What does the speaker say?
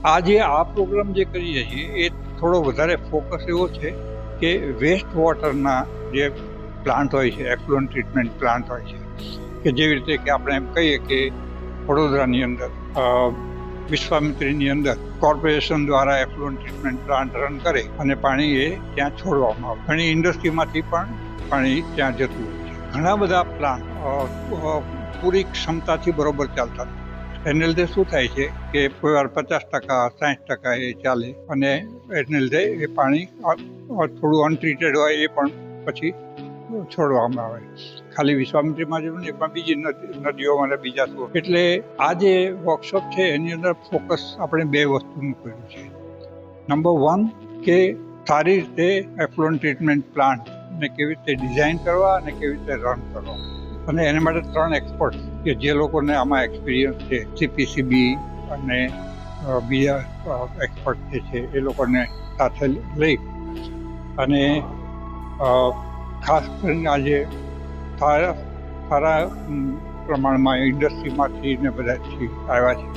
આજે આ પ્રોગ્રામ જે કરીએ છીએ એ થોડો વધારે ફોકસ એવો છે કે વેસ્ટ વોટરના જે પ્લાન્ટ હોય છે, એફ્લુઅન્ટ ટ્રીટમેન્ટ પ્લાન્ટ હોય છે, કે જેવી રીતે કે આપણે એમ કહીએ કે વડોદરાની અંદર વિશ્વામિત્રીની અંદર કોર્પોરેશન દ્વારા એફ્લુઅન્ટ ટ્રીટમેન્ટ પ્લાન્ટ રન કરે અને પાણી એ ત્યાં છોડવામાં આવે. ઘણી ઇન્ડસ્ટ્રીમાંથી પણ પાણી ત્યાં જતું હોય છે. ઘણા બધા પ્લાન્ટ પૂરી ક્ષમતાથી બરોબર ચાલતા નથી. એને લીધે શું થાય છે કે કોઈ વાર 50%, 60% એ ચાલે અને એને લીધે એ પાણી થોડું અનટ્રીટેડ હોય એ પણ પછી છોડવામાં આવે. ખાલી વિશ્વામિત્રીમાં જ નહીં, પણ બીજી નદીઓમાં અને બીજા શું. એટલે આ જે વર્કશોપ છે એની અંદર ફોકસ આપણે 2 વસ્તુનું કર્યું છે. નંબર 1 કે સારી રીતે એફ્લુઅન્ટ ટ્રીટમેન્ટ પ્લાન્ટને કેવી રીતે ડિઝાઇન કરવા અને કેવી રીતે રન કરવા. અને એના માટે 3 એક્સપર્ટ કે જે લોકોને આમાં એક્સપિરિયન્સ છે, CPCB અને બીજા એક્સપર્ટ જે છે એ લોકોને સાથે લઈ અને ખાસ કરીને આજે સારા પ્રમાણમાં ઇન્ડસ્ટ્રીમાંથી ને બધાથી આવ્યા છે.